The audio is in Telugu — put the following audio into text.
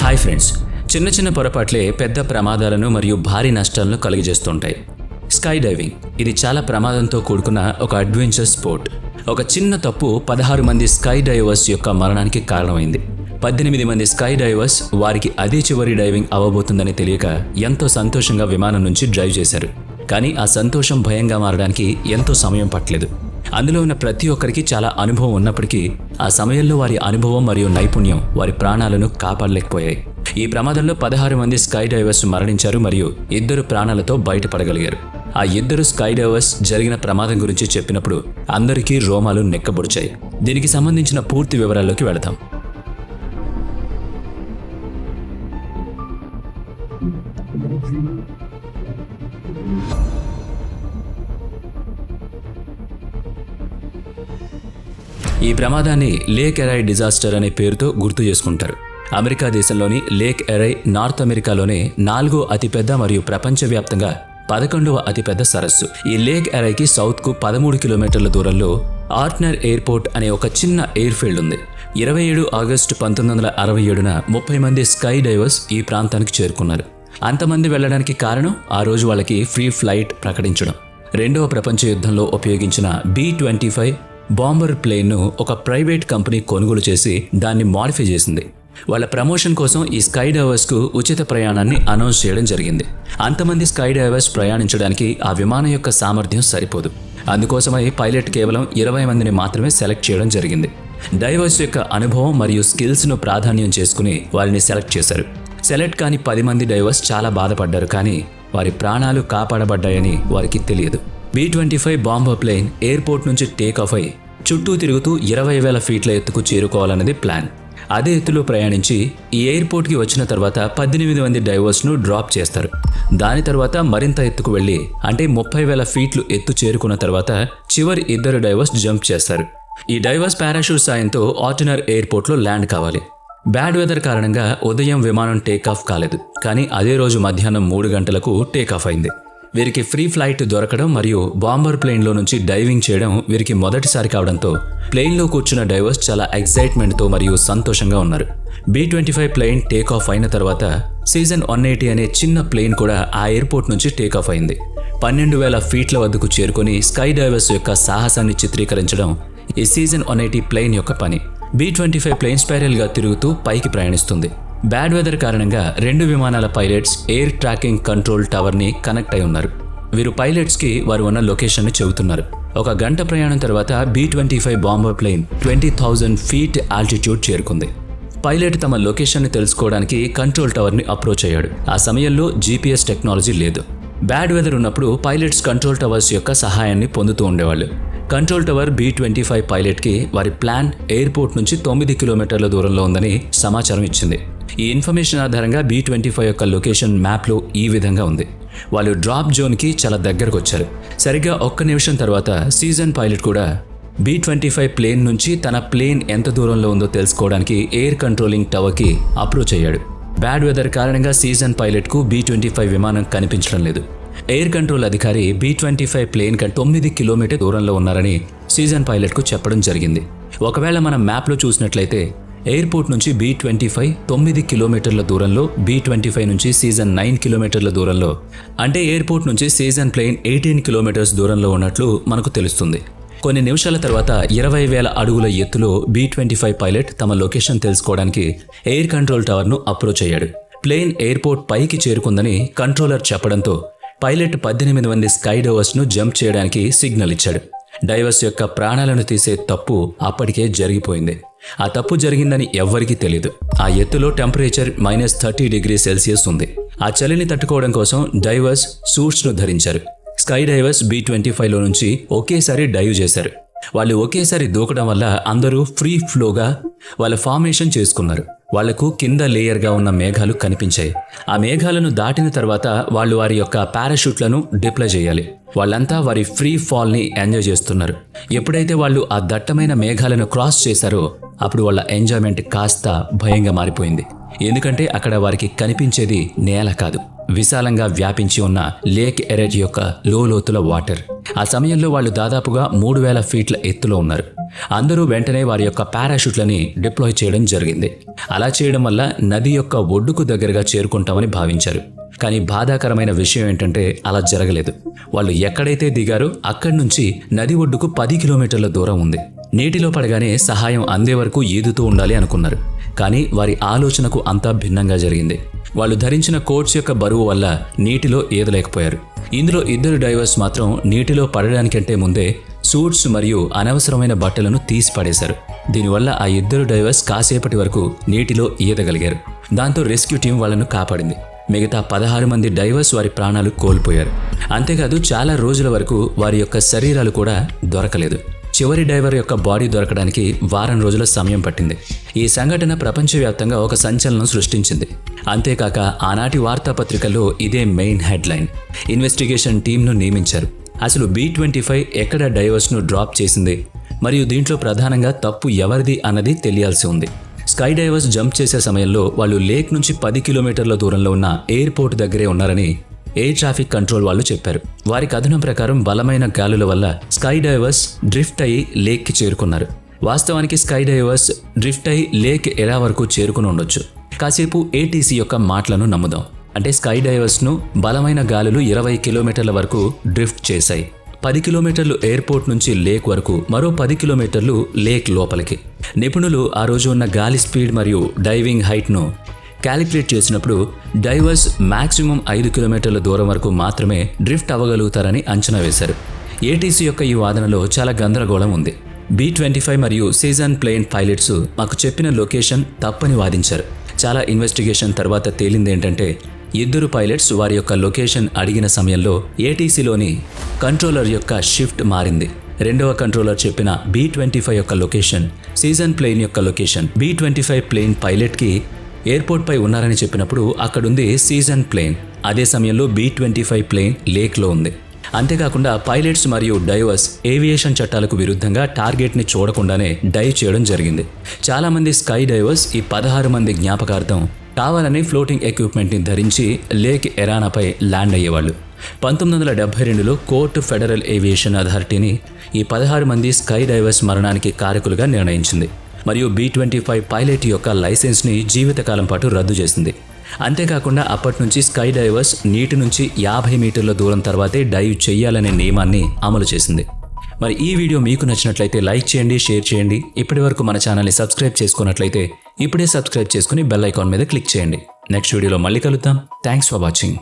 హాయ్ ఫ్రెండ్స్, చిన్న చిన్న పొరపాట్లే పెద్ద ప్రమాదాలను మరియు భారీ నష్టాలను కలిగజేస్తుంటాయి. స్కై డైవింగ్ ఇది చాలా ప్రమాదంతో కూడుకున్న ఒక అడ్వెంచర్ స్పోర్ట్. ఒక చిన్న తప్పు 16 మంది స్కై డైవర్స్ యొక్క మరణానికి కారణమైంది. 18 మంది స్కై డైవర్స్ వారికి అదే చివరి డైవింగ్ అవ్వబోతుందని తెలియక ఎంతో సంతోషంగా విమానం నుంచి డ్రైవ్ చేశారు. కానీ ఆ సంతోషం భయంగా మారడానికి ఎంతో సమయం పట్టలేదు. అందులో ఉన్న ప్రతి ఒక్కరికి చాలా అనుభవం ఉన్నప్పటికీ ఆ సమయంలో వారి అనుభవం మరియు నైపుణ్యం వారి ప్రాణాలను కాపాడలేకపోయాయి. ఈ ప్రమాదంలో 16 మంది స్కై డైవర్స్ మరణించారు మరియు 2 ప్రాణాలతో బయటపడగలిగారు. ఆ 2 స్కై డైవర్స్ జరిగిన ప్రమాదం గురించి చెప్పినప్పుడు అందరికీ రోమాలు నెక్కబొడిచాయి. దీనికి సంబంధించిన పూర్తి వివరాల్లోకి వెళదాం. ఈ ప్రమాదాన్ని లేక్ ఎరై డిజాస్టర్ అనే పేరుతో గుర్తు చేసుకుంటారు. అమెరికా దేశంలోని లేక్ ఎరై నార్త్ అమెరికాలోనే 4వ అతిపెద్ద మరియు ప్రపంచవ్యాప్తంగా 11వ అతిపెద్ద సరస్సు. ఈ లేక్ ఎరైకి సౌత్కు 13 కిలోమీటర్ల దూరంలో ఆర్ట్నర్ ఎయిర్పోర్ట్ అనే ఒక చిన్న ఎయిర్ఫీల్డ్ ఉంది. 27 ఆగస్టు 1967న 30 మంది స్కై డైవర్స్ ఈ ప్రాంతానికి చేరుకున్నారు. అంతమంది వెళ్లడానికి కారణం ఆ రోజు వాళ్ళకి ఫ్రీ ఫ్లైట్ ప్రకటించడం. 2వ ప్రపంచ యుద్ధంలో ఉపయోగించిన B-25 బాంబర్ ప్లేన్ను ఒక ప్రైవేట్ కంపెనీ కొనుగోలు చేసి దాన్ని మాడిఫై చేసింది. వాళ్ళ ప్రమోషన్ కోసం ఈ స్కై డైవర్స్కు ఉచిత ప్రయాణాన్ని అనౌన్స్ చేయడం జరిగింది. అంతమంది స్కై డైవర్స్ ప్రయాణించడానికి ఆ విమానం యొక్క సామర్థ్యం సరిపోదు. అందుకోసమై పైలట్ కేవలం 20 మందిని మాత్రమే సెలెక్ట్ చేయడం జరిగింది. డైవర్స్ యొక్క అనుభవం మరియు స్కిల్స్ను ప్రాధాన్యం చేసుకుని వారిని సెలెక్ట్ చేశారు. సెలెక్ట్ కాని 10 మంది డైవర్స్ చాలా బాధపడ్డారు, కానీ వారి ప్రాణాలు కాపాడబడ్డాయని వారికి తెలియదు. B-25 బాంబర్ ప్లేన్ ఎయిర్పోర్ట్ నుంచి టేక్ ఆఫ్ అయి చుట్టూ తిరుగుతూ 20,000 ఫీట్ల ఎత్తుకు చేరుకోవాలన్నది ప్లాన్. అదే ఎత్తులో ప్రయాణించి ఈ ఎయిర్పోర్ట్కి వచ్చిన తర్వాత 18 మంది డైవర్స్ను డ్రాప్ చేస్తారు. దాని తర్వాత మరింత ఎత్తుకు వెళ్ళి అంటే 30,000 ఫీట్లు ఎత్తు చేరుకున్న తర్వాత చివరి 2 డైవర్స్ జంప్ చేస్తారు. ఈ డైవర్స్ పారాషూట్ సాయంతో ఆర్టనర్ ఎయిర్పోర్ట్లో ల్యాండ్ కావాలి. బ్యాడ్ వెదర్ కారణంగా ఉదయం విమానం టేక్ ఆఫ్ కాలేదు, కానీ అదే రోజు మధ్యాహ్నం 3 గంటలకు టేక్ ఆఫ్ అయింది. వీరికి ఫ్రీ ఫ్లైట్ దొరకడం మరియు బాంబర్ ప్లేన్లో నుంచి డైవింగ్ చేయడం వీరికి మొదటిసారి కావడంతో ప్లేన్లో కూర్చున్న డైవర్స్ చాలా ఎక్సైట్మెంట్తో మరియు సంతోషంగా ఉన్నారు. B-25 ప్లేన్ టేక్ ఆఫ్ అయిన తర్వాత సీజన్ 180 అనే చిన్న ప్లేన్ కూడా ఆ ఎయిర్పోర్ట్ నుంచి టేక్ ఆఫ్ అయింది. 12,000 ఫీట్ల వద్దకు చేరుకొని స్కై డైవర్స్ యొక్క సాహసాన్ని చిత్రీకరించడం ఈ సీజన్ 180 ప్లేన్ యొక్క పని. B-25 ప్లేన్ స్పైరల్గా తిరుగుతూ పైకి ప్రయాణిస్తుంది. బ్యాడ్ వెదర్ కారణంగా 2 విమానాల పైలట్స్ ఎయిర్ ట్రాకింగ్ కంట్రోల్ టవర్ని కనెక్ట్ అయి ఉన్నారు. వీరు పైలట్స్కి వారు ఉన్న లొకేషన్ని చెబుతున్నారు. 1 గంట ప్రయాణం తర్వాత B-25 bomber plane 20,000 feet altitude చేరుకుంది. పైలట్ తమ లొకేషన్ని తెలుసుకోవడానికి కంట్రోల్ టవర్ని అప్రోచ్ అయ్యాడు. ఆ సమయంలో GPS టెక్నాలజీ లేదు. బ్యాడ్ వెదర్ ఉన్నప్పుడు పైలట్స్ కంట్రోల్ టవర్స్ యొక్క సహాయాన్ని పొందుతూ ఉండేవాళ్ళు. కంట్రోల్ టవర్ B-25 పైలట్కి వారి ప్లాన్ ఎయిర్పోర్ట్ నుంచి 9 కిలోమీటర్ల దూరంలో ఉందని సమాచారం ఇచ్చింది. ఈ ఇన్ఫర్మేషన్ ఆధారంగా B-25 యొక్క లొకేషన్ మ్యాప్లో ఈ విధంగా ఉంది. వాళ్ళు డ్రాప్ జోన్కి చాలా దగ్గరకు వచ్చారు. సరిగ్గా 1 నిమిషం తర్వాత సీజన్ పైలట్ కూడా B-25 ప్లేన్ నుంచి తన ప్లేన్ ఎంత దూరంలో ఉందో తెలుసుకోవడానికి ఎయిర్ కంట్రోలింగ్ టవర్కి అప్రోచ్ అయ్యాడు. బ్యాడ్ వెదర్ కారణంగా సీజన్ పైలట్కు B-25 విమానం కనిపించడం లేదు. ఎయిర్ కంట్రోల్ అధికారి B-25 ప్లేన్ కంటే 9 కిలోమీటర్ దూరంలో ఉన్నారని సీజన్ పైలట్కు చెప్పడం జరిగింది. ఒకవేళ మనం మ్యాప్లో చూసినట్లయితే ఎయిర్పోర్ట్ నుంచి B-25 9 కిలోమీటర్ల దూరంలో, B-25 నుంచి సీజన్ 9 కిలోమీటర్ల దూరంలో, అంటే ఎయిర్పోర్ట్ నుంచి సీజన్ ప్లేన్ 18 కిలోమీటర్స్ దూరంలో ఉన్నట్లు మనకు తెలుస్తుంది. కొన్ని నిమిషాల తర్వాత 20,000 అడుగుల ఎత్తులో B-25 పైలట్ తమ లొకేషన్ తెలుసుకోవడానికి ఎయిర్ కంట్రోల్ టవర్ను అప్రోచ్ అయ్యాడు. ప్లేన్ ఎయిర్పోర్ట్ పైకి చేరుకుందని కంట్రోలర్ చెప్పడంతో పైలట్ 18 మంది స్కై డైవర్స్ను జంప్ చేయడానికి సిగ్నల్ ఇచ్చాడు. డైవర్స్ యొక్క ప్రాణాలను తీసే తప్పు అప్పటికే జరిగిపోయింది. ఆ తప్పు జరిగిందని ఎవ్వరికీ తెలియదు. ఆ ఎత్తులో టెంపరేచర్ -30 డిగ్రీ సెల్సియస్ ఉంది. ఆ చలిని తట్టుకోవడం కోసం డైవర్స్ సూట్స్ను ధరించారు. స్కై డైవర్స్ B-25లో నుంచి ఒకేసారి డైవ్ చేశారు. వాళ్ళు ఒకేసారి దూకడం వల్ల అందరూ ఫ్రీ ఫ్లోగా వాళ్ళ ఫార్మేషన్ చేసుకున్నారు. వాళ్లకు కింద లేయర్గా ఉన్న మేఘాలు కనిపించాయి. ఆ మేఘాలను దాటిన తర్వాత వాళ్ళు వారి యొక్క పారాషూట్లను డిప్లాయ్ చేయాలి. వాళ్ళంతా వారి ఫ్రీ ఫాల్ని ఎంజాయ్ చేస్తున్నారు. ఎప్పుడైతే వాళ్ళు ఆ దట్టమైన మేఘాలను క్రాస్ చేశారో అప్పుడు వాళ్ళ ఎంజాయ్మెంట్ కాస్త భయంగా మారిపోయింది. ఎందుకంటే అక్కడ వారికి కనిపించేది నేల కాదు, విశాలంగా వ్యాపించి ఉన్న లేక్ ఎరైట్ యొక్క లోతుల వాటర్. ఆ సమయంలో వాళ్ళు దాదాపుగా 3000 ఫీట్ల ఎత్తులో ఉన్నారు. అందరూ వెంటనే వారి యొక్క పారాషూట్లని డిప్లాయ్ చేయడం జరిగింది. అలా చేయడం వల్ల నది యొక్క ఒడ్డుకు దగ్గరగా చేరుకుంటామని భావించారు. కానీ బాధాకరమైన విషయం ఏంటంటే అలా జరగలేదు. వాళ్ళు ఎక్కడైతే దిగారో అక్కడి నుంచి నది ఒడ్డుకు 10 కిలోమీటర్ల దూరం ఉంది. నీటిలో పడగానే సహాయం అందే వరకు ఈదుతూ ఉండాలి అనుకున్నారు. కానీ వారి ఆలోచనకు అంతా భిన్నంగా జరిగింది. వాళ్ళు ధరించిన కోట్స్ యొక్క బరువు వల్ల నీటిలో ఈదలేకపోయారు. ఇందులో 2 డైవర్స్ మాత్రం నీటిలో పడడానికంటే ముందే సూట్స్ మరియు అనవసరమైన బట్టలను తీసి పడేశారు. దీనివల్ల ఆ 2 డైవర్స్ కాసేపటి వరకు నీటిలో ఈదగలిగారు. దాంతో రెస్క్యూ టీం వాళ్ళను కాపాడింది. మిగతా 16 మంది డైవర్స్ వారి ప్రాణాలు కోల్పోయారు. అంతేకాదు చాలా రోజుల వరకు వారి యొక్క శరీరాలు కూడా దొరకలేదు. చివరి డైవర్ యొక్క బాడీ దొరకడానికి వారం రోజుల సమయం పట్టింది. ఈ సంఘటన ప్రపంచవ్యాప్తంగా ఒక సంచలనం సృష్టించింది. అంతేకాక ఆనాటి వార్తాపత్రికల్లో ఇదే మెయిన్ హెడ్లైన్. ఇన్వెస్టిగేషన్ టీంను నియమించారు. అసలు B-25 ఎక్కడ డైవర్స్ను డ్రాప్ చేసింది మరియు దీంట్లో ప్రధానంగా తప్పు ఎవరిది అన్నది తెలియాల్సి ఉంది. స్కై డైవర్స్ జంప్ చేసే సమయంలో వాళ్ళు లేక్ నుంచి 10 కిలోమీటర్ల దూరంలో ఉన్న ఎయిర్పోర్ట్ దగ్గరే ఉన్నారని ఎయిర్ ట్రాఫిక్ కంట్రోల్ వాళ్ళు చెప్పారు. వారి కథనం ప్రకారం బలమైన గాలుల వల్ల స్కై డైవర్స్ డ్రిఫ్ట్ అయి లేక్కి చేరుకున్నారు. వాస్తవానికి స్కై డైవర్స్ డ్రిఫ్ట్ అయి లేక్ ఎరా వరకు చేరుకుని ఉండొచ్చు. కాసేపు ATC యొక్క మాటలను నమ్ముదాం. అంటే స్కై డైవర్స్ను బలమైన గాలులు 20 కిలోమీటర్ల వరకు డ్రిఫ్ట్ చేశాయి. 10 కిలోమీటర్లు ఎయిర్పోర్ట్ నుంచి లేక్ వరకు, మరో 10 కిలోమీటర్లు లేక్ లోపలికి. నిపుణులు ఆ రోజు ఉన్న గాలి స్పీడ్ మరియు డైవింగ్ హైట్ను క్యాలిక్యులేట్ చేసినప్పుడు డైవర్స్ మాక్సిమం 5 కిలోమీటర్ల దూరం వరకు మాత్రమే డ్రిఫ్ట్ అవ్వగలుగుతారని అంచనా వేశారు. ATC యొక్క ఈ వాదనలో చాలా గందరగోళం ఉంది. B-25 మరియు సీజన్ ప్లేన్ పైలట్స్ మాకు చెప్పిన లొకేషన్ తప్పని వాదించారు. చాలా ఇన్వెస్టిగేషన్ తర్వాత తేలిందేంటంటే 2 పైలట్స్ వారి యొక్క లొకేషన్ అడిగిన సమయంలో ATCలోని కంట్రోలర్ యొక్క షిఫ్ట్ మారింది. రెండవ కంట్రోలర్ చెప్పిన B-25 యొక్క లొకేషన్ సీజన్ ప్లేన్ యొక్క లొకేషన్. B-25 ప్లేన్ పైలట్కి ఎయిర్పోర్ట్ పై ఉన్నారని చెప్పినప్పుడు అక్కడుంది సీజన్ ప్లేన్. అదే సమయంలో B-25 ప్లేన్ లేక్లో ఉంది. అంతేకాకుండా పైలట్స్ మరియు డైవర్స్ ఏవియేషన్ చట్టాలకు విరుద్ధంగా టార్గెట్ని చూడకుండానే డైవ్ చేయడం జరిగింది. చాలామంది స్కై డైవర్స్ ఈ 16 మంది జ్ఞాపకార్థం కావాలని ఫ్లోటింగ్ ఎక్విప్మెంట్ని ధరించి లేక్ ఎరానాపై ల్యాండ్ అయ్యేవాళ్ళు. 1972లో కోర్టు ఫెడరల్ ఏవియేషన్ అథారిటీని ఈ 16 మంది స్కై డైవర్స్ మరణానికి కారకులుగా నిర్ణయించింది మరియు B-25 పైలట్ యొక్క లైసెన్స్ని జీవితకాలం పాటు రద్దు చేసింది. అంతేకాకుండా అప్పటి నుంచి స్కై డైవర్స్ నీటి నుంచి 50 మీటర్ల దూరం తర్వాతే డైవ్ చేయాలనే నియమాన్ని అమలు చేసింది. మరి ఈ వీడియో మీకు నచ్చినట్లయితే లైక్ చేయండి, షేర్ చేయండి. ఇప్పటి వరకు మన ఛానల్ని సబ్స్క్రైబ్ చేసుకున్నట్లయితే ఇప్పుడే సబ్స్క్రైబ్ చేసుకుని బెల్ ఐకాన్ మీద క్లిక్ చేయండి. నెక్స్ట్ వీడియోలో మళ్ళీ కలుద్దాం. Thanks for watching.